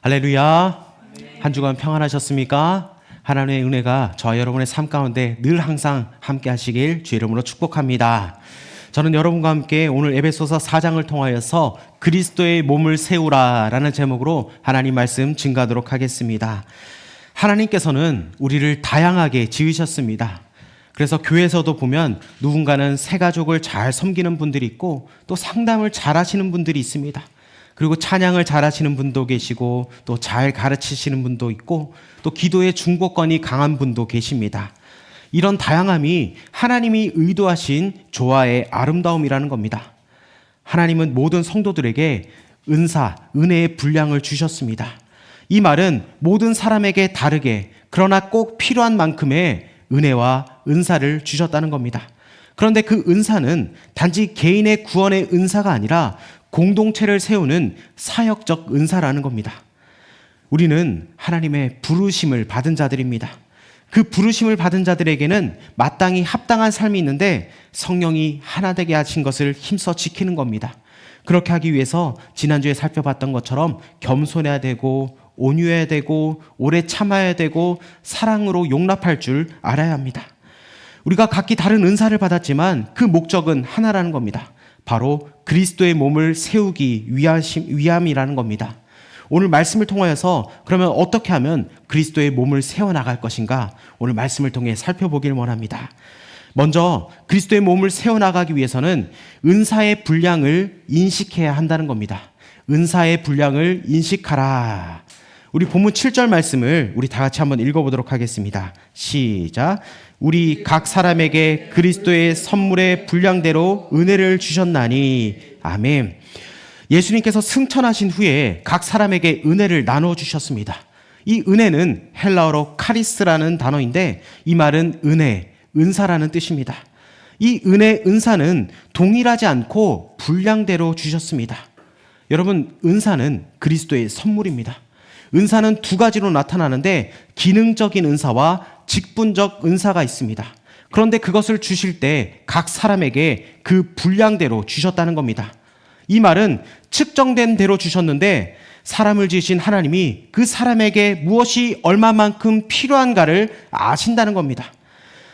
할렐루야. 한 주간 평안하셨습니까? 하나님의 은혜가 저와 여러분의 삶 가운데 늘 항상 함께 하시길 주의 이름으로 축복합니다. 저는 여러분과 함께 오늘 에베소서 4장을 통하여서 그리스도의 몸을 세우라 라는 제목으로 하나님 말씀 증거하도록 하겠습니다. 하나님께서는 우리를 다양하게 지으셨습니다. 그래서 교회에서도 보면 누군가는 새 가족을 잘 섬기는 분들이 있고 또 상담을 잘 하시는 분들이 있습니다. 그리고 찬양을 잘 하시는 분도 계시고 또 잘 가르치시는 분도 있고 또 기도의 중보권이 강한 분도 계십니다. 이런 다양함이 하나님이 의도하신 조화의 아름다움이라는 겁니다. 하나님은 모든 성도들에게 은사, 은혜의 분량을 주셨습니다. 이 말은 모든 사람에게 다르게 그러나 꼭 필요한 만큼의 은혜와 은사를 주셨다는 겁니다. 그런데 그 은사는 단지 개인의 구원의 은사가 아니라 공동체를 세우는 사역적 은사라는 겁니다. 우리는 하나님의 부르심을 받은 자들입니다. 그 부르심을 받은 자들에게는 마땅히 합당한 삶이 있는데 성령이 하나 되게 하신 것을 힘써 지키는 겁니다. 그렇게 하기 위해서 지난주에 살펴봤던 것처럼 겸손해야 되고 온유해야 되고 오래 참아야 되고 사랑으로 용납할 줄 알아야 합니다. 우리가 각기 다른 은사를 받았지만 그 목적은 하나라는 겁니다. 바로 그리스도의 몸을 세우기 위함이라는 겁니다. 오늘 말씀을 통하여서 그러면 어떻게 하면 그리스도의 몸을 세워나갈 것인가? 오늘 말씀을 통해 살펴보길 원합니다. 먼저 그리스도의 몸을 세워나가기 위해서는 은사의 분량을 인식해야 한다는 겁니다. 은사의 분량을 인식하라. 우리 본문 7절 말씀을 우리 다 같이 한번 읽어보도록 하겠습니다. 시작. 우리 각 사람에게 그리스도의 선물의 분량대로 은혜를 주셨나니. 아멘. 예수님께서 승천하신 후에 각 사람에게 은혜를 나눠주셨습니다. 이 은혜는 헬라어로 카리스라는 단어인데 이 말은 은혜, 은사라는 뜻입니다. 이 은혜, 은사는 동일하지 않고 분량대로 주셨습니다. 여러분, 은사는 그리스도의 선물입니다. 은사는 두 가지로 나타나는데 기능적인 은사와 직분적 은사가 있습니다. 그런데 그것을 주실 때 각 사람에게 그 분량대로 주셨다는 겁니다. 이 말은 측정된 대로 주셨는데 사람을 지으신 하나님이 그 사람에게 무엇이 얼마만큼 필요한가를 아신다는 겁니다.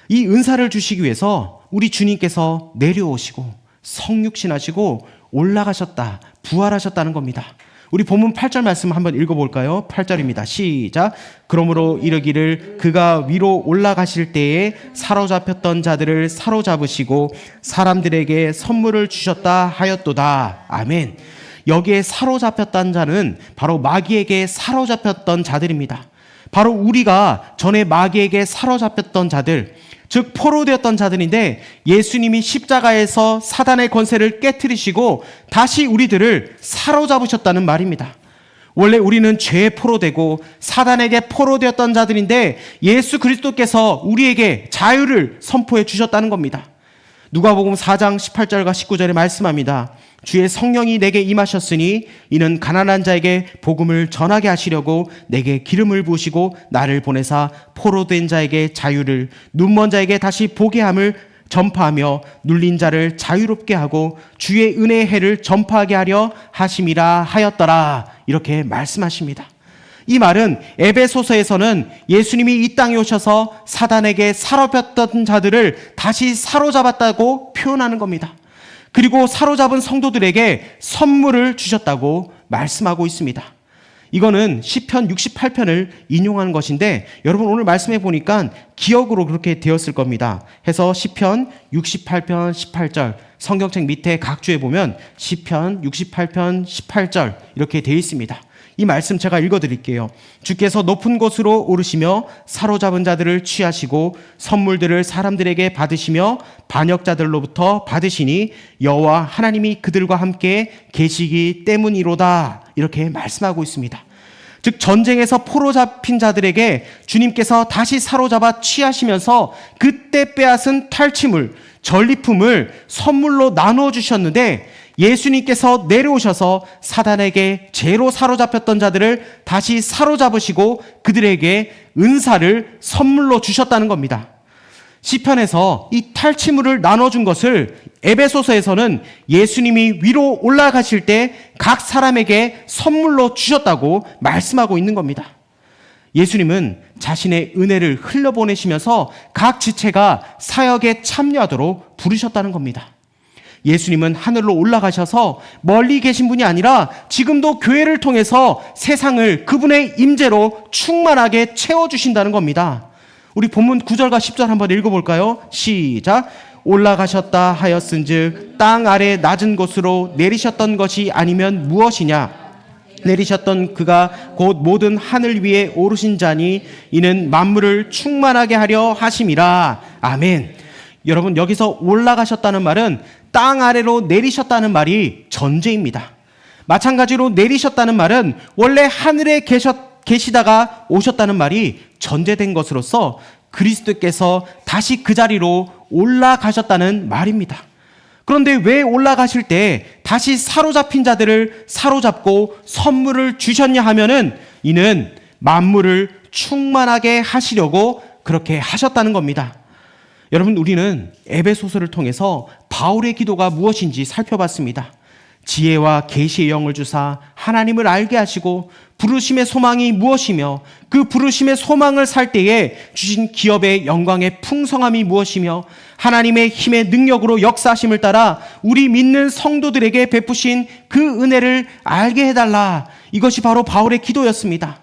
이 은사를 주시기 위해서 우리 주님께서 내려오시고 성육신하시고 올라가셨다, 부활하셨다는 겁니다. 우리 본문 8절 말씀 한번 읽어볼까요? 8절입니다. 시작. 그러므로 이르기를 그가 위로 올라가실 때에 사로잡혔던 자들을 사로잡으시고 사람들에게 선물을 주셨다 하였도다. 아멘. 여기에 사로잡혔다는 자는 바로 마귀에게 사로잡혔던 자들입니다. 바로 우리가 전에 마귀에게 사로잡혔던 자들, 즉 포로되었던 자들인데 예수님이 십자가에서 사단의 권세를 깨트리시고 다시 우리들을 사로잡으셨다는 말입니다. 원래 우리는 죄에 포로되고 사단에게 포로되었던 자들인데 예수 그리스도께서 우리에게 자유를 선포해 주셨다는 겁니다. 누가복음 4장 18절과 19절에 말씀합니다. 주의 성령이 내게 임하셨으니 이는 가난한 자에게 복음을 전하게 하시려고 내게 기름을 부으시고 나를 보내사 포로된 자에게 자유를, 눈먼 자에게 다시 보게 함을 전파하며 눌린 자를 자유롭게 하고 주의 은혜의 해를 전파하게 하려 하심이라 하였더라. 이렇게 말씀하십니다. 이 말은 에베소서에서는 예수님이 이 땅에 오셔서 사단에게 사로잡혔던 자들을 다시 사로잡았다고 표현하는 겁니다. 그리고 사로잡은 성도들에게 선물을 주셨다고 말씀하고 있습니다. 이거는 시편 68편을 인용한 것인데 여러분 오늘 말씀해 보니까 기억으로 그렇게 되었을 겁니다. 해서 시편 68편 18절 성경책 밑에 각주에 보면 시편 68편 18절 이렇게 되어 있습니다. 이 말씀 제가 읽어드릴게요. 주께서 높은 곳으로 오르시며 사로잡은 자들을 취하시고 선물들을 사람들에게 받으시며 반역자들로부터 받으시니 여호와 하나님이 그들과 함께 계시기 때문이로다. 이렇게 말씀하고 있습니다. 즉 전쟁에서 포로 잡힌 자들에게 주님께서 다시 사로잡아 취하시면서 그때 빼앗은 탈취물, 전리품을 선물로 나누어 주셨는데 예수님께서 내려오셔서 사단에게 죄로 사로잡혔던 자들을 다시 사로잡으시고 그들에게 은사를 선물로 주셨다는 겁니다. 시편에서 이 탈취물을 나눠준 것을 에베소서에서는 예수님이 위로 올라가실 때 각 사람에게 선물로 주셨다고 말씀하고 있는 겁니다. 예수님은 자신의 은혜를 흘려보내시면서 각 지체가 사역에 참여하도록 부르셨다는 겁니다. 예수님은 하늘로 올라가셔서 멀리 계신 분이 아니라 지금도 교회를 통해서 세상을 그분의 임재로 충만하게 채워주신다는 겁니다. 우리 본문 9절과 10절 한번 읽어볼까요? 시작. 올라가셨다 하였은즉 땅 아래 낮은 곳으로 내리셨던 것이 아니면 무엇이냐? 내리셨던 그가 곧 모든 하늘 위에 오르신 자니 이는 만물을 충만하게 하려 하심이라. 아멘. 여러분, 여기서 올라가셨다는 말은 땅 아래로 내리셨다는 말이 전제입니다. 마찬가지로 내리셨다는 말은 원래 하늘에 계시다가 오셨다는 말이 전제된 것으로서 그리스도께서 다시 그 자리로 올라가셨다는 말입니다. 그런데 왜 올라가실 때 다시 사로잡힌 자들을 사로잡고 선물을 주셨냐 하면은 이는 만물을 충만하게 하시려고 그렇게 하셨다는 겁니다. 여러분, 우리는 에베소서를 통해서 바울의 기도가 무엇인지 살펴봤습니다. 지혜와 계시의 영을 주사 하나님을 알게 하시고 부르심의 소망이 무엇이며 그 부르심의 소망을 살 때에 주신 기업의 영광의 풍성함이 무엇이며 하나님의 힘의 능력으로 역사하심을 따라 우리 믿는 성도들에게 베푸신 그 은혜를 알게 해달라. 이것이 바로 바울의 기도였습니다.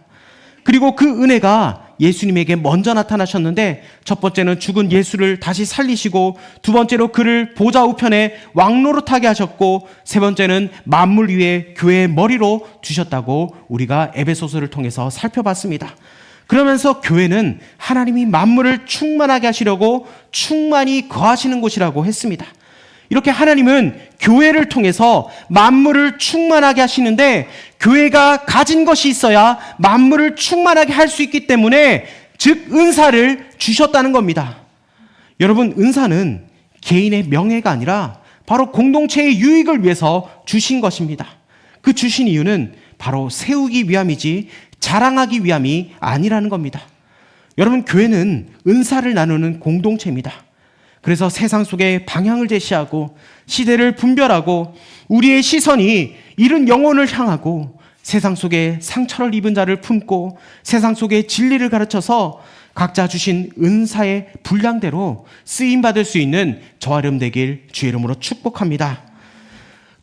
그리고 그 은혜가 예수님에게 먼저 나타나셨는데 첫 번째는 죽은 예수를 다시 살리시고 두 번째로 그를 보좌 우편에 왕노릇하게 하셨고 세 번째는 만물 위에 교회의 머리로 두셨다고 우리가 에베소서를 통해서 살펴봤습니다. 그러면서 교회는 하나님이 만물을 충만하게 하시려고 충만히 거하시는 곳이라고 했습니다. 이렇게 하나님은 교회를 통해서 만물을 충만하게 하시는데 교회가 가진 것이 있어야 만물을 충만하게 할 수 있기 때문에 즉 은사를 주셨다는 겁니다. 여러분, 은사는 개인의 명예가 아니라 바로 공동체의 유익을 위해서 주신 것입니다. 그 주신 이유는 바로 세우기 위함이지 자랑하기 위함이 아니라는 겁니다. 여러분, 교회는 은사를 나누는 공동체입니다. 그래서 세상 속에 방향을 제시하고 시대를 분별하고 우리의 시선이 잃은 영혼을 향하고 세상 속에 상처를 입은 자를 품고 세상 속에 진리를 가르쳐서 각자 주신 은사의 분량대로 쓰임받을 수 있는 저와 여러분 되길 주의 이름으로 축복합니다.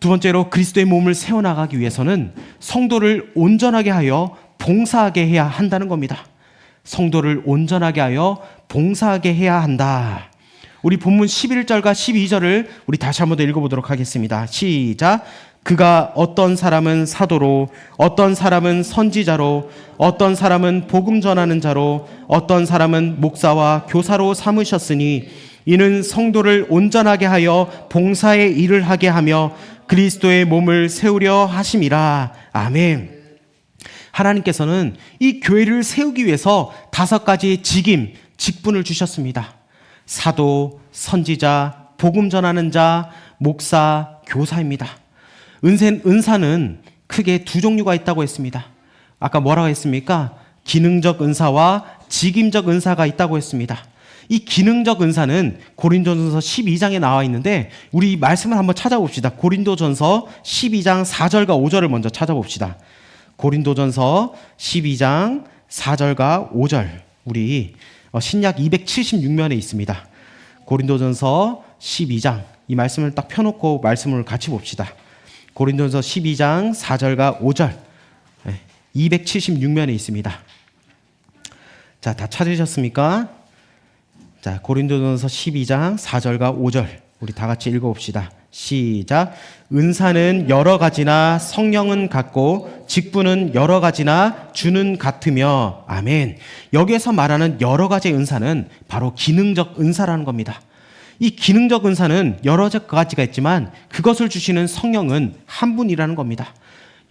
두 번째로 그리스도의 몸을 세워나가기 위해서는 성도를 온전하게 하여 봉사하게 해야 한다는 겁니다. 성도를 온전하게 하여 봉사하게 해야 한다. 우리 본문 11절과 12절을 우리 다시 한번 더 읽어보도록 하겠습니다. 시작. 그가 어떤 사람은 사도로, 어떤 사람은 선지자로, 어떤 사람은 복음 전하는 자로, 어떤 사람은 목사와 교사로 삼으셨으니 이는 성도를 온전하게 하여 봉사의 일을 하게 하며 그리스도의 몸을 세우려 하심이라. 아멘. 하나님께서는 이 교회를 세우기 위해서 5가지 직임, 직분을 주셨습니다. 사도, 선지자, 복음 전하는 자, 목사, 교사입니다. 은사는 크게 2종류가 있다고 했습니다. 아까 뭐라고 했습니까? 기능적 은사와 직임적 은사가 있다고 했습니다. 이 기능적 은사는 고린도전서 12장에 나와 있는데 우리 말씀을 한번 찾아봅시다. 고린도전서 12장 4절과 5절을 먼저 찾아봅시다. 고린도전서 12장 4절과 5절 우리 신약 276면에 있습니다. 고린도전서 12장 이 말씀을 딱 펴놓고 말씀을 같이 봅시다. 고린도전서 12장 4절과 5절 276면에 있습니다. 자, 다 찾으셨습니까? 자, 고린도전서 12장 4절과 5절 우리 다 같이 읽어봅시다. 시작. 은사는 여러 가지나 성령은 같고 직분은 여러 가지나 주는 같으며. 아멘. 여기에서 말하는 여러 가지의 은사는 바로 기능적 은사라는 겁니다. 이 기능적 은사는 여러 가지가 있지만 그것을 주시는 성령은 한 분이라는 겁니다.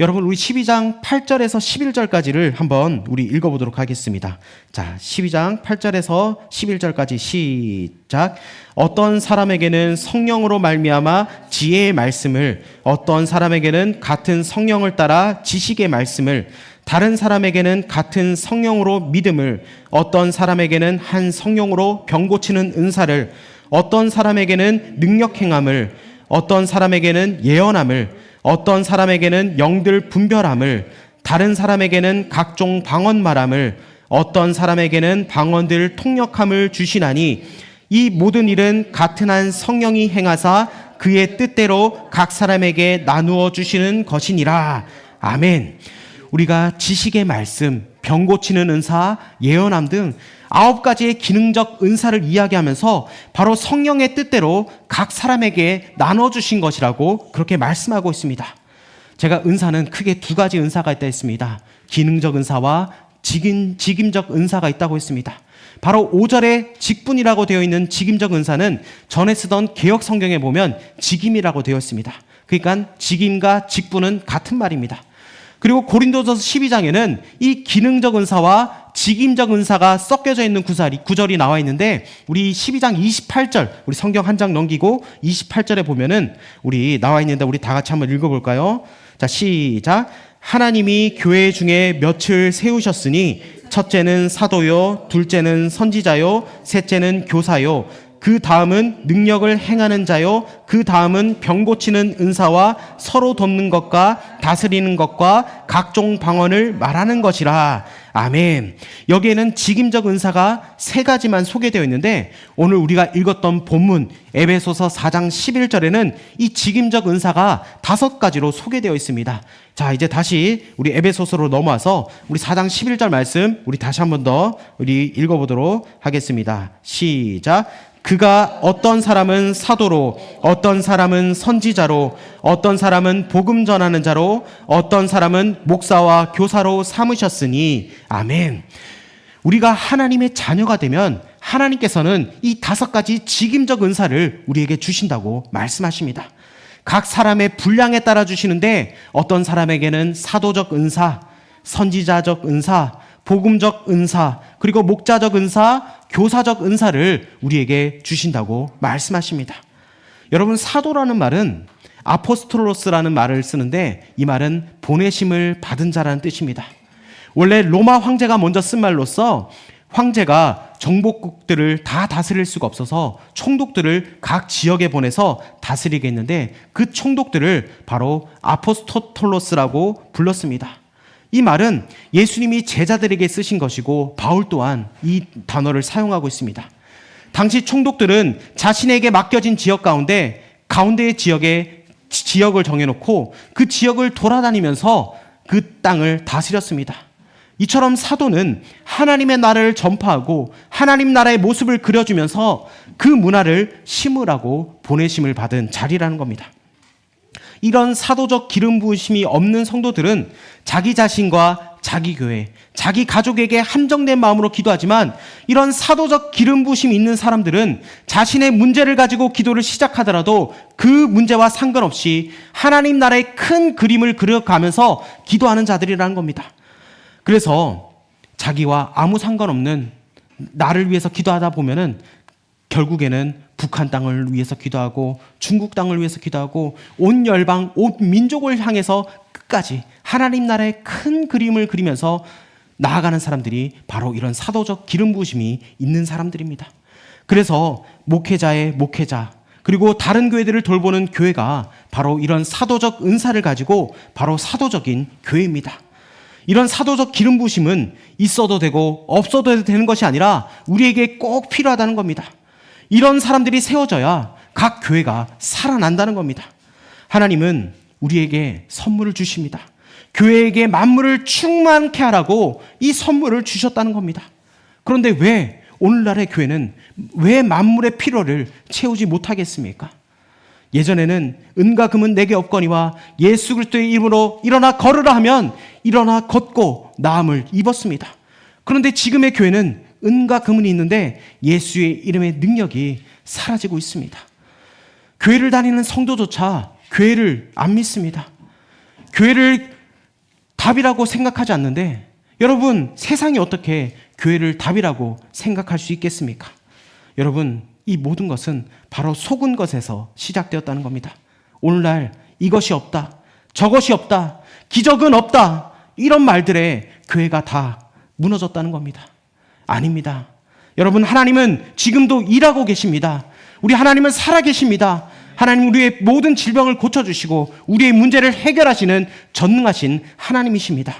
여러분, 우리 12장 8절에서 11절까지를 한번 우리 읽어보도록 하겠습니다. 자, 12장 8절에서 11절까지 시작. 어떤 사람에게는 성령으로 말미암아 지혜의 말씀을, 어떤 사람에게는 같은 성령을 따라 지식의 말씀을, 다른 사람에게는 같은 성령으로 믿음을, 어떤 사람에게는 한 성령으로 병 고치는 은사를, 어떤 사람에게는 능력 행함을, 어떤 사람에게는 예언함을, 어떤 사람에게는 영들 분별함을, 다른 사람에게는 각종 방언 말함을, 어떤 사람에게는 방언들 통역함을 주시나니 이 모든 일은 같은 한 성령이 행하사 그의 뜻대로 각 사람에게 나누어 주시는 것이니라. 아멘. 우리가 지식의 말씀, 병 고치는 은사, 예언함 등 9가지의 기능적 은사를 이야기하면서 바로 성령의 뜻대로 각 사람에게 나눠주신 것이라고 그렇게 말씀하고 있습니다. 제가 은사는 크게 2가지 은사가 있다 했습니다. 기능적 은사와 직임적 은사가 있다고 했습니다. 바로 5절에 직분이라고 되어 있는 직임적 은사는 전에 쓰던 개역 성경에 보면 직임이라고 되어 있습니다. 그러니까 직임과 직분은 같은 말입니다. 그리고 고린도전서 12장에는 이 기능적 은사와 직임적 은사가 섞여져 있는 구절이 나와 있는데, 우리 12장 28절, 우리 성경 한 장 넘기고 28절에 보면은 우리 나와 있는데 우리 다 같이 한번 읽어볼까요? 자, 시작. 하나님이 교회 중에 몇을 세우셨으니 첫째는 사도요, 둘째는 선지자요, 셋째는 교사요, 그 다음은 능력을 행하는 자요, 그 다음은 병 고치는 은사와 서로 돕는 것과 다스리는 것과 각종 방언을 말하는 것이라. 아멘. 여기에는 직임적 은사가 3가지만 소개되어 있는데, 오늘 우리가 읽었던 본문 에베소서 4장 11절에는 이 직임적 은사가 5가지로 소개되어 있습니다. 자, 이제 다시 우리 에베소서로 넘어와서 우리 4장 11절 말씀 우리 다시 한 번 더 우리 읽어보도록 하겠습니다. 시작. 그가 어떤 사람은 사도로, 어떤 사람은 선지자로, 어떤 사람은 복음 전하는 자로, 어떤 사람은 목사와 교사로 삼으셨으니. 아멘. 우리가 하나님의 자녀가 되면 하나님께서는 이 5가지 직임적 은사를 우리에게 주신다고 말씀하십니다. 각 사람의 분량에 따라 주시는데, 어떤 사람에게는 사도적 은사, 선지자적 은사, 복음적 은사, 그리고 목자적 은사, 교사적 은사를 우리에게 주신다고 말씀하십니다. 여러분, 사도라는 말은 아포스톨로스라는 말을 쓰는데, 이 말은 보내심을 받은 자라는 뜻입니다. 원래 로마 황제가 먼저 쓴 말로서 황제가 정복국들을 다 다스릴 수가 없어서 총독들을 각 지역에 보내서 다스리게 했는데, 그 총독들을 바로 아포스톨로스라고 불렀습니다. 이 말은 예수님이 제자들에게 쓰신 것이고, 바울 또한 이 단어를 사용하고 있습니다. 당시 총독들은 자신에게 맡겨진 지역 가운데의 지역을 정해놓고 그 지역을 돌아다니면서 그 땅을 다스렸습니다. 이처럼 사도는 하나님의 나라를 전파하고 하나님 나라의 모습을 그려주면서 그 문화를 심으라고 보내심을 받은 자리라는 겁니다. 이런 사도적 기름 부으심이 없는 성도들은 자기 자신과 자기 교회, 자기 가족에게 한정된 마음으로 기도하지만, 이런 사도적 기름 부으심이 있는 사람들은 자신의 문제를 가지고 기도를 시작하더라도 그 문제와 상관없이 하나님 나라의 큰 그림을 그려가면서 기도하는 자들이라는 겁니다. 그래서 자기와 아무 상관없는 나를 위해서 기도하다 보면은 결국에는 북한 땅을 위해서 기도하고 중국 땅을 위해서 기도하고 온 열방, 온 민족을 향해서 끝까지 하나님 나라의 큰 그림을 그리면서 나아가는 사람들이 바로 이런 사도적 기름 부으심이 있는 사람들입니다. 그래서 목회자의 목회자, 그리고 다른 교회들을 돌보는 교회가 바로 이런 사도적 은사를 가지고 바로 사도적인 교회입니다. 이런 사도적 기름 부으심은 있어도 되고 없어도 되는 것이 아니라 우리에게 꼭 필요하다는 겁니다. 이런 사람들이 세워져야 각 교회가 살아난다는 겁니다. 하나님은 우리에게 선물을 주십니다. 교회에게 만물을 충만케 하라고 이 선물을 주셨다는 겁니다. 그런데 왜 오늘날의 교회는 왜 만물의 필요를 채우지 못하겠습니까? 예전에는 은과 금은 내게 없거니와 예수 그리스도의 이름으로 일어나 걸으라 하면 일어나 걷고 나음을 입었습니다. 그런데 지금의 교회는 은과 금은 있는데 예수의 이름의 능력이 사라지고 있습니다. 교회를 다니는 성도조차 교회를 안 믿습니다. 교회를 답이라고 생각하지 않는데, 여러분, 세상이 어떻게 교회를 답이라고 생각할 수 있겠습니까? 여러분, 이 모든 것은 바로 속은 것에서 시작되었다는 겁니다. 오늘날 이것이 없다, 저것이 없다, 기적은 없다, 이런 말들에 교회가 다 무너졌다는 겁니다. 아닙니다. 여러분, 하나님은 지금도 일하고 계십니다. 우리 하나님은 살아계십니다. 하나님 우리의 모든 질병을 고쳐주시고 우리의 문제를 해결하시는 전능하신 하나님이십니다.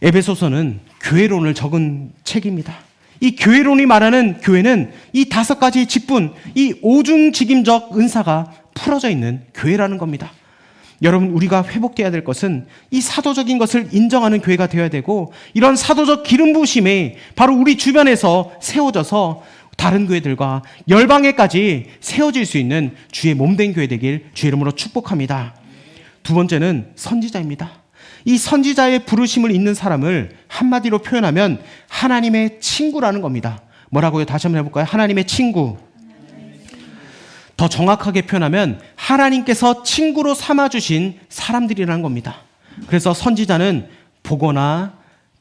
에베소서는 교회론을 적은 책입니다. 이 교회론이 말하는 교회는 이 5가지 직분, 이 오중직임적 은사가 풀어져 있는 교회라는 겁니다. 여러분, 우리가 회복되어야 될 것은 이 사도적인 것을 인정하는 교회가 되어야 되고, 이런 사도적 기름 부으심이 바로 우리 주변에서 세워져서 다른 교회들과 열방에까지 세워질 수 있는 주의 몸된 교회 되길 주의 이름으로 축복합니다. 두 번째는 선지자입니다. 이 선지자의 부르심을 잇는 사람을 한마디로 표현하면 하나님의 친구라는 겁니다. 뭐라고요? 다시 한번 해볼까요? 하나님의 친구. 더 정확하게 표현하면 하나님께서 친구로 삼아주신 사람들이라는 겁니다. 그래서 선지자는 보거나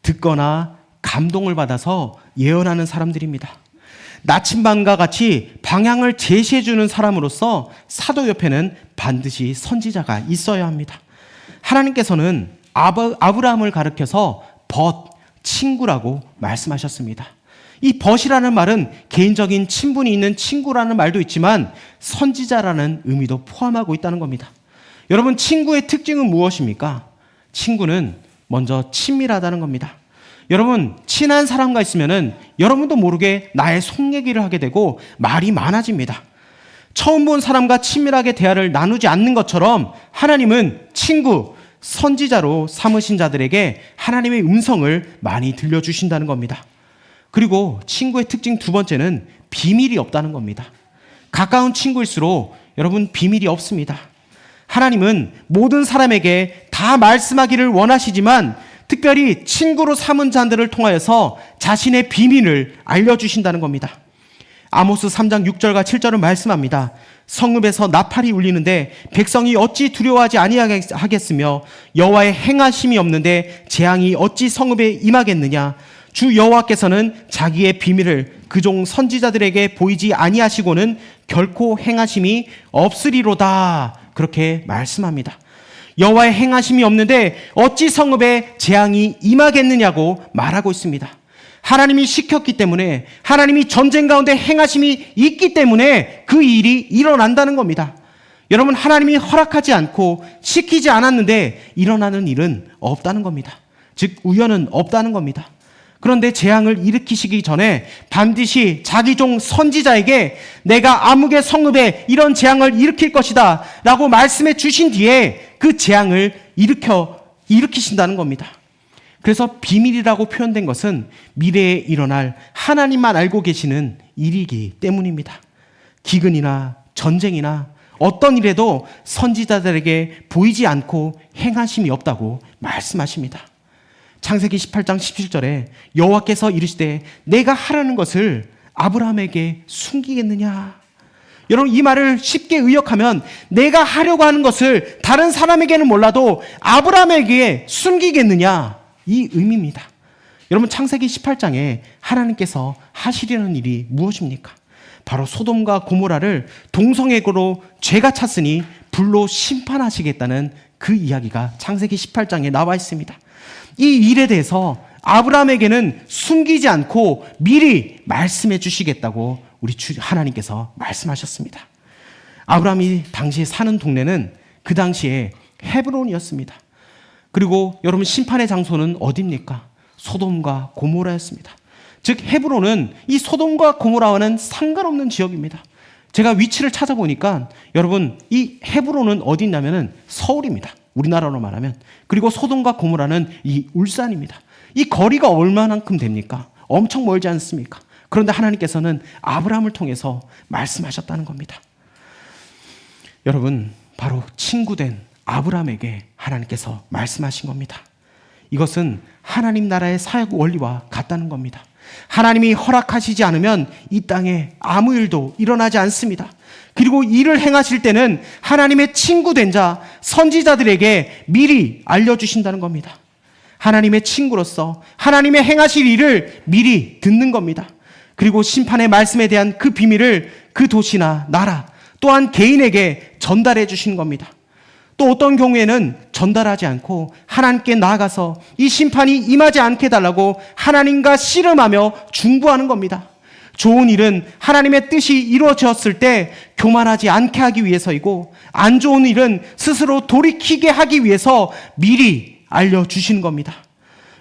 듣거나 감동을 받아서 예언하는 사람들입니다. 나침반과 같이 방향을 제시해주는 사람으로서 사도 옆에는 반드시 선지자가 있어야 합니다. 하나님께서는 아브라함을 가리켜서 친구라고 말씀하셨습니다. 이 벗이라는 말은 개인적인 친분이 있는 친구라는 말도 있지만 선지자라는 의미도 포함하고 있다는 겁니다. 여러분, 친구의 특징은 무엇입니까? 친구는 먼저 친밀하다는 겁니다. 여러분, 친한 사람과 있으면은 여러분도 모르게 나의 속 얘기를 하게 되고 말이 많아집니다. 처음 본 사람과 친밀하게 대화를 나누지 않는 것처럼 하나님은 친구, 선지자로 삼으신 자들에게 하나님의 음성을 많이 들려주신다는 겁니다. 그리고 친구의 특징 두 번째는 비밀이 없다는 겁니다. 가까운 친구일수록 여러분 비밀이 없습니다. 하나님은 모든 사람에게 다 말씀하기를 원하시지만 특별히 친구로 삼은 자들을 통하여서 자신의 비밀을 알려주신다는 겁니다. 아모스 3장 6절과 7절은 말씀합니다. 성읍에서 나팔이 울리는데 백성이 어찌 두려워하지 아니하겠으며 여호와의 행하심이 없는데 재앙이 어찌 성읍에 임하겠느냐. 주 여호와께서는 자기의 비밀을 그종 선지자들에게 보이지 아니하시고는 결코 행하심이 없으리로다. 그렇게 말씀합니다. 여호와의 행하심이 없는데 어찌 성읍에 재앙이 임하겠느냐고 말하고 있습니다. 하나님이 시켰기 때문에, 하나님이 전쟁 가운데 행하심이 있기 때문에 그 일이 일어난다는 겁니다. 여러분, 하나님이 허락하지 않고 시키지 않았는데 일어나는 일은 없다는 겁니다. 즉 우연은 없다는 겁니다. 그런데 재앙을 일으키시기 전에 반드시 자기 종 선지자에게 내가 아무개 성읍에 이런 재앙을 일으킬 것이다 라고 말씀해 주신 뒤에 그 재앙을 일으키신다는 겁니다. 그래서 비밀이라고 표현된 것은 미래에 일어날 하나님만 알고 계시는 일이기 때문입니다. 기근이나 전쟁이나 어떤 일에도 선지자들에게 보이지 않고 행하심이 없다고 말씀하십니다. 창세기 18장 17절에 여호와께서 이르시되 내가 하라는 것을 아브라함에게 숨기겠느냐. 여러분, 이 말을 쉽게 의역하면 내가 하려고 하는 것을 다른 사람에게는 몰라도 아브라함에게 숨기겠느냐, 이 의미입니다. 여러분, 창세기 18장에 하나님께서 하시려는 일이 무엇입니까? 바로 소돔과 고모라를 동성애고로 죄가 찼으니 불로 심판하시겠다는 그 이야기가 창세기 18장에 나와 있습니다. 이 일에 대해서 아브라함에게는 숨기지 않고 미리 말씀해 주시겠다고 우리 하나님께서 말씀하셨습니다. 아브라함이 당시에 사는 동네는 그 당시에 헤브론이었습니다. 그리고 여러분, 심판의 장소는 어디입니까? 소돔과 고모라였습니다. 즉 헤브론은 이 소돔과 고모라와는 상관없는 지역입니다. 제가 위치를 찾아보니까 여러분, 이 헤브론은 어디 있냐면은 서울입니다. 우리나라로 말하면. 그리고 소돔과 고모라는 이 울산입니다. 이 거리가 얼마만큼 됩니까? 엄청 멀지 않습니까? 그런데 하나님께서는 아브라함을 통해서 말씀하셨다는 겁니다. 여러분, 바로 친구된 아브라함에게 하나님께서 말씀하신 겁니다. 이것은 하나님 나라의 사역 원리와 같다는 겁니다. 하나님이 허락하시지 않으면 이 땅에 아무 일도 일어나지 않습니다. 그리고 일을 행하실 때는 하나님의 친구된 자, 선지자들에게 미리 알려주신다는 겁니다. 하나님의 친구로서 하나님의 행하실 일을 미리 듣는 겁니다. 그리고 심판의 말씀에 대한 그 비밀을 그 도시나 나라 또한 개인에게 전달해 주신 겁니다. 또 어떤 경우에는 전달하지 않고 하나님께 나아가서 이 심판이 임하지 않게 해달라고 하나님과 씨름하며 중보하는 겁니다. 좋은 일은 하나님의 뜻이 이루어졌을 때 교만하지 않게 하기 위해서이고, 안 좋은 일은 스스로 돌이키게 하기 위해서 미리 알려주시는 겁니다.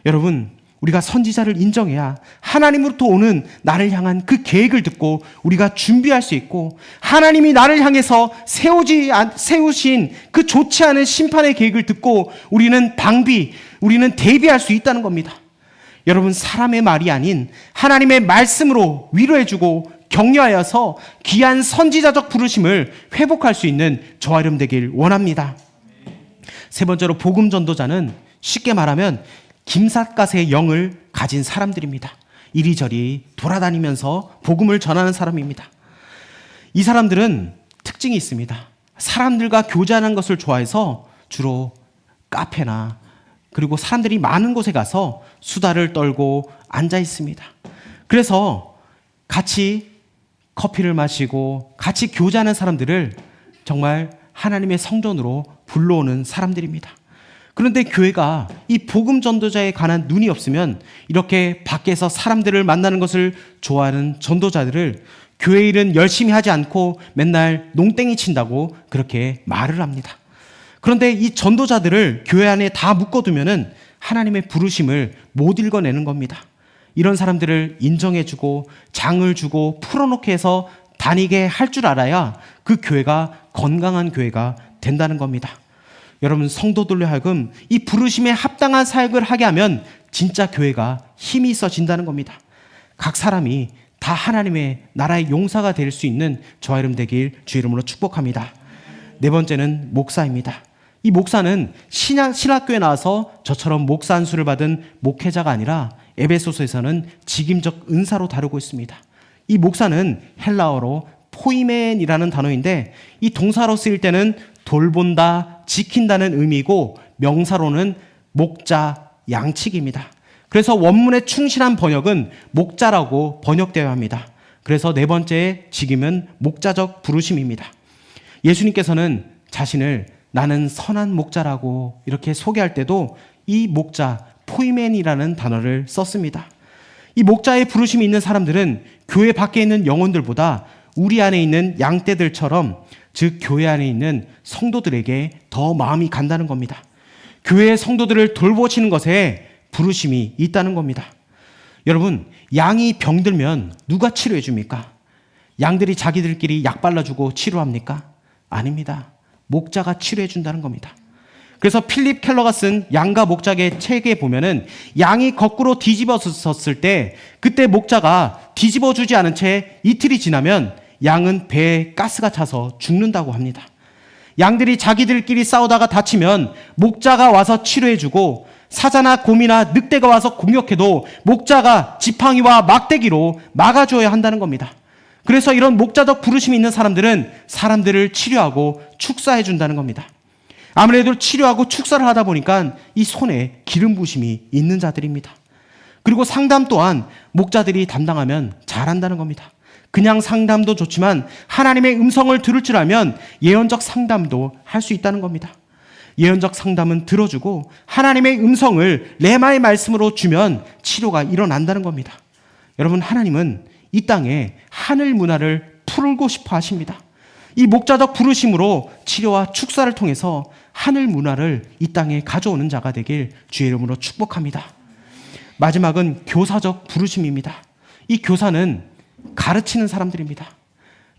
여러분, 우리가 선지자를 인정해야 하나님으로부터 오는 나를 향한 그 계획을 듣고 우리가 준비할 수 있고, 하나님이 나를 향해서 세우신 그 좋지 않은 심판의 계획을 듣고 우리는 우리는 대비할 수 있다는 겁니다. 여러분, 사람의 말이 아닌 하나님의 말씀으로 위로해주고 격려하여서 귀한 선지자적 부르심을 회복할 수 있는 저와 여러분 되길 원합니다. 세 번째로, 복음 전도자는 쉽게 말하면 김삿갓의 영을 가진 사람들입니다. 이리저리 돌아다니면서 복음을 전하는 사람입니다. 이 사람들은 특징이 있습니다. 사람들과 교제하는 것을 좋아해서 주로 카페나 그리고 사람들이 많은 곳에 가서 수다를 떨고 앉아 있습니다. 그래서 같이 커피를 마시고 같이 교제하는 사람들을 정말 하나님의 성전으로 불러오는 사람들입니다. 그런데 교회가 이 복음 전도자에 관한 눈이 없으면 이렇게 밖에서 사람들을 만나는 것을 좋아하는 전도자들을 교회 일은 열심히 하지 않고 맨날 농땡이 친다고 그렇게 말을 합니다. 그런데 이 전도자들을 교회 안에 다 묶어두면은 하나님의 부르심을 못 읽어내는 겁니다. 이런 사람들을 인정해주고 장을 주고 풀어놓게 해서 다니게 할 줄 알아야 그 교회가 건강한 교회가 된다는 겁니다. 여러분, 성도들로 하여금 이 부르심에 합당한 사역을 하게 하면 진짜 교회가 힘이 있어진다는 겁니다. 각 사람이 다 하나님의 나라의 용사가 될 수 있는 저와 여러분 되길 주 이름으로 축복합니다. 네 번째는 목사입니다. 이 목사는 신학교에 나와서 저처럼 목사 안수를 받은 목회자가 아니라 에베소서에서는 직임적 은사로 다루고 있습니다. 이 목사는 헬라어로 포이멘이라는 단어인데, 이 동사로 쓰일 때는 돌본다, 지킨다는 의미고, 명사로는 목자, 양치기입니다. 그래서 원문에 충실한 번역은 목자라고 번역되어야 합니다. 그래서 네 번째 직임은 목자적 부르심입니다. 예수님께서는 자신을 나는 선한 목자라고 이렇게 소개할 때도 이 목자, 포이멘이라는 단어를 썼습니다. 이 목자의 부르심이 있는 사람들은 교회 밖에 있는 영혼들보다 우리 안에 있는 양떼들처럼, 즉 교회 안에 있는 성도들에게 더 마음이 간다는 겁니다. 교회의 성도들을 돌보시는 것에 부르심이 있다는 겁니다. 여러분, 양이 병들면 누가 치료해 줍니까? 양들이 자기들끼리 약 발라주고 치료합니까? 아닙니다. 목자가 치료해 준다는 겁니다. 그래서 필립 켈러가 쓴 양과 목자의 책에 보면은 양이 거꾸로 뒤집어졌을 때 그때 목자가 뒤집어주지 않은 채 이틀이 지나면 양은 배에 가스가 차서 죽는다고 합니다. 양들이 자기들끼리 싸우다가 다치면 목자가 와서 치료해주고, 사자나 곰이나 늑대가 와서 공격해도 목자가 지팡이와 막대기로 막아줘야 한다는 겁니다. 그래서 이런 목자적 부르심이 있는 사람들은 사람들을 치료하고 축사해 준다는 겁니다. 아무래도 치료하고 축사를 하다 보니까 이 손에 기름 부심이 있는 자들입니다. 그리고 상담 또한 목자들이 담당하면 잘한다는 겁니다. 그냥 상담도 좋지만 하나님의 음성을 들을 줄 알면 예언적 상담도 할 수 있다는 겁니다. 예언적 상담은 들어주고 하나님의 음성을 레마의 말씀으로 주면 치료가 일어난다는 겁니다. 여러분, 하나님은 이 땅에 하늘 문화를 풀고 싶어 하십니다. 이 목자적 부르심으로 치료와 축사를 통해서 하늘 문화를 이 땅에 가져오는 자가 되길 주의 이름으로 축복합니다. 마지막은 교사적 부르심입니다. 이 교사는 가르치는 사람들입니다.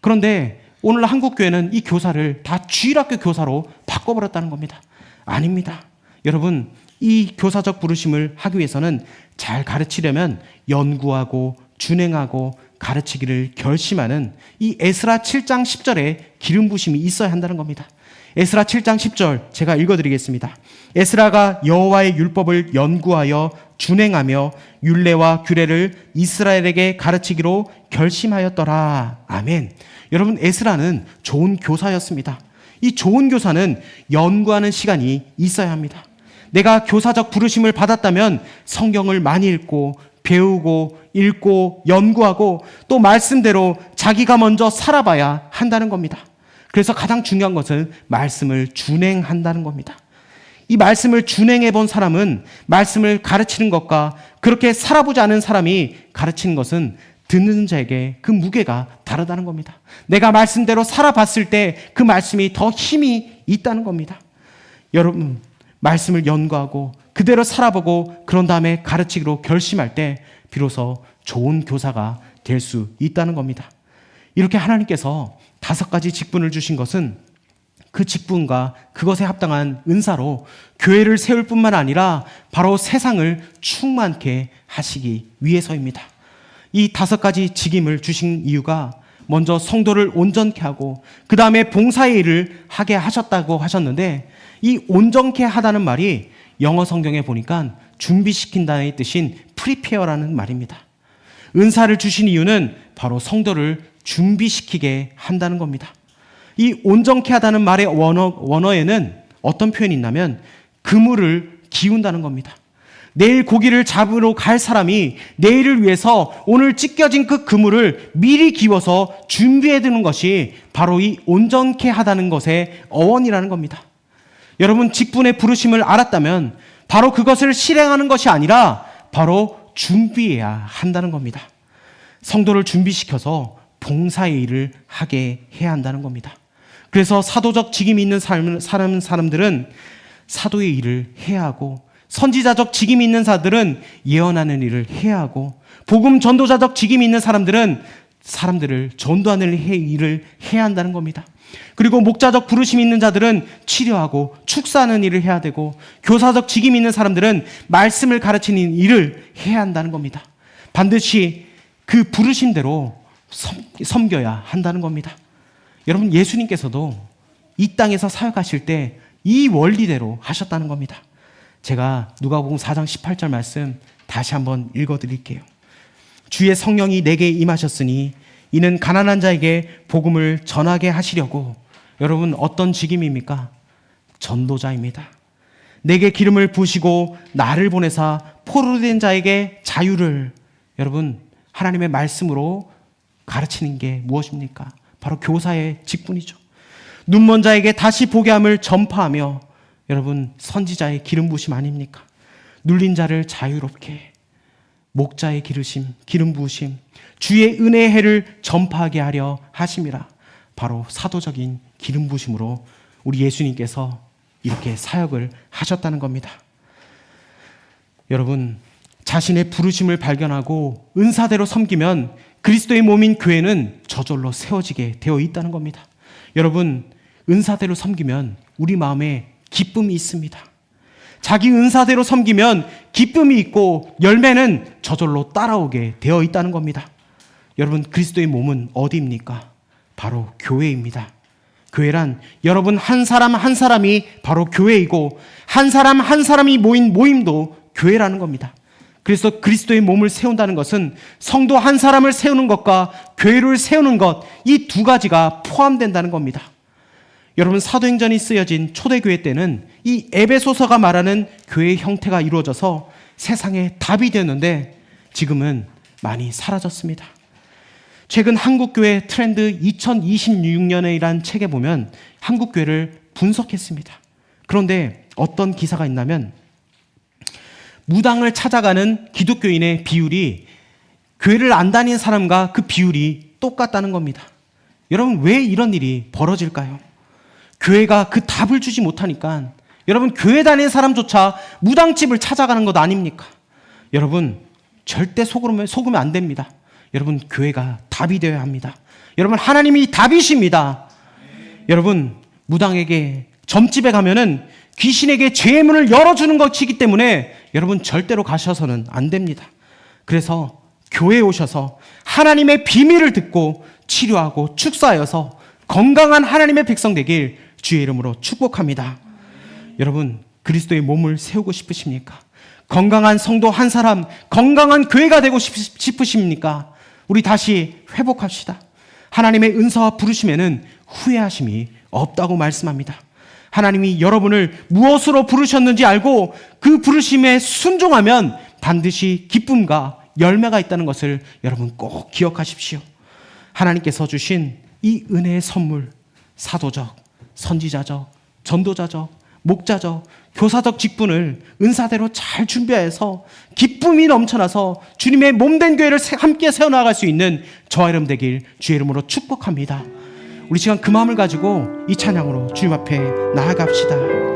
그런데 오늘 한국교회는 이 교사를 다 주일학교 교사로 바꿔버렸다는 겁니다. 아닙니다. 여러분, 이 교사적 부르심을 하기 위해서는 잘 가르치려면 연구하고 준행하고 가르치기를 결심하는 이 에스라 7장 10절에 기름 부심이 있어야 한다는 겁니다. 에스라 7장 10절 제가 읽어드리겠습니다. 에스라가 여호와의 율법을 연구하여 준행하며 율례와 규례를 이스라엘에게 가르치기로 결심하였더라. 아멘. 여러분, 에스라는 좋은 교사였습니다. 이 좋은 교사는 연구하는 시간이 있어야 합니다. 내가 교사적 부르심을 받았다면 성경을 많이 읽고 배우고 읽고 연구하고 또 말씀대로 자기가 먼저 살아봐야 한다는 겁니다. 그래서 가장 중요한 것은 말씀을 준행한다는 겁니다. 이 말씀을 준행해 본 사람은 말씀을 가르치는 것과 그렇게 살아보지 않은 사람이 가르치는 것은 듣는 자에게 그 무게가 다르다는 겁니다. 내가 말씀대로 살아봤을 때 그 말씀이 더 힘이 있다는 겁니다. 여러분, 말씀을 연구하고 그대로 살아보고 그런 다음에 가르치기로 결심할 때 비로소 좋은 교사가 될 수 있다는 겁니다. 이렇게 하나님께서 5가지 직분을 주신 것은 그 직분과 그것에 합당한 은사로 교회를 세울 뿐만 아니라 바로 세상을 충만케 하시기 위해서입니다. 이 5가지 직임을 주신 이유가 먼저 성도를 온전케 하고 그 다음에 봉사의 일을 하게 하셨다고 하셨는데, 이 온전케 하다는 말이 영어 성경에 보니까 준비시킨다의 뜻인 prepare라는 말입니다. 은사를 주신 이유는 바로 성도를 준비시키게 한다는 겁니다. 이 온전케 하다는 말의 원어에는 어떤 표현이 있냐면 그물을 기운다는 겁니다. 내일 고기를 잡으러 갈 사람이 내일을 위해서 오늘 찢겨진 그 그물을 미리 기워서 준비해 두는 것이 바로 이 온전케 하다는 것의 어원이라는 겁니다. 여러분, 직분의 부르심을 알았다면 바로 그것을 실행하는 것이 아니라 바로 준비해야 한다는 겁니다. 성도를 준비시켜서 봉사의 일을 하게 해야 한다는 겁니다. 그래서 사도적 직임이 있는 사람들은 사도의 일을 해야 하고, 선지자적 직임이 있는 자들은 예언하는 일을 해야 하고, 복음 전도자적 직임이 있는 사람들은 사람들을 전도하는 일을 해야 한다는 겁니다. 그리고 목자적 부르심이 있는 자들은 치료하고 축사하는 일을 해야 되고, 교사적 직임이 있는 사람들은 말씀을 가르치는 일을 해야 한다는 겁니다. 반드시 그 부르심대로 섬겨야 한다는 겁니다. 여러분, 예수님께서도 이 땅에서 사역하실 때 이 원리대로 하셨다는 겁니다. 제가 누가복음 4장 18절 말씀 다시 한번 읽어드릴게요. 주의 성령이 내게 임하셨으니 이는 가난한 자에게 복음을 전하게 하시려고. 여러분, 어떤 직임입니까? 전도자입니다. 내게 기름을 부으시고 나를 보내사 포로된 자에게 자유를. 여러분, 하나님의 말씀으로 가르치는 게 무엇입니까? 바로 교사의 직분이죠. 눈먼 자에게 다시 보게 함을 전파하며. 여러분, 선지자의 기름 부으심 아닙니까? 눌린 자를 자유롭게, 목자의 기름 부으심, 주의 은혜의 해를 전파하게 하려 하심이라. 바로 사도적인 기름 부으심으로 우리 예수님께서 이렇게 사역을 하셨다는 겁니다. 여러분, 자신의 부르심을 발견하고 은사대로 섬기면 그리스도의 몸인 교회는 저절로 세워지게 되어 있다는 겁니다. 여러분, 은사대로 섬기면 우리 마음에 기쁨이 있습니다. 자기 은사대로 섬기면 기쁨이 있고 열매는 저절로 따라오게 되어 있다는 겁니다. 여러분, 그리스도의 몸은 어디입니까? 바로 교회입니다. 교회란 여러분 한 사람 한 사람이 바로 교회이고, 한 사람 한 사람이 모인 모임도 교회라는 겁니다. 그래서 그리스도의 몸을 세운다는 것은 성도 한 사람을 세우는 것과 교회를 세우는 것, 이 2가지가 포함된다는 겁니다. 여러분, 사도행전이 쓰여진 초대교회 때는 이 에베소서가 말하는 교회의 형태가 이루어져서 세상에 답이 되었는데 지금은 많이 사라졌습니다. 최근 한국교회 트렌드 2026년이라는 책에 보면 한국교회를 분석했습니다. 그런데 어떤 기사가 있냐면 무당을 찾아가는 기독교인의 비율이 교회를 안 다니는 사람과 그 비율이 똑같다는 겁니다. 여러분, 왜 이런 일이 벌어질까요? 교회가 그 답을 주지 못하니까 여러분, 교회 다니는 사람조차 무당집을 찾아가는 것 아닙니까? 여러분, 절대 속으면 안 됩니다. 여러분, 교회가 답이 되어야 합니다. 여러분, 하나님이 답이십니다. 여러분, 무당에게 점집에 가면은 귀신에게 죄의 문을 열어주는 것이기 때문에 여러분, 절대로 가셔서는 안 됩니다. 그래서 교회에 오셔서 하나님의 비밀을 듣고 치료하고 축사하여서 건강한 하나님의 백성 되길 주의 이름으로 축복합니다. 여러분, 그리스도의 몸을 세우고 싶으십니까? 건강한 성도 한 사람, 건강한 교회가 되고 싶으십니까? 우리 다시 회복합시다. 하나님의 은사와 부르심에는 후회하심이 없다고 말씀합니다. 하나님이 여러분을 무엇으로 부르셨는지 알고 그 부르심에 순종하면 반드시 기쁨과 열매가 있다는 것을 여러분 꼭 기억하십시오. 하나님께서 주신 이 은혜의 선물, 사도적, 선지자적, 전도자적, 목자적, 교사적 직분을 은사대로 잘 준비해서 기쁨이 넘쳐나서 주님의 몸된 교회를 함께 세워나갈 수 있는 저와 여러분 되길 주의 이름으로 축복합니다. 우리 시간 그 마음을 가지고 이 찬양으로 주님 앞에 나아갑시다.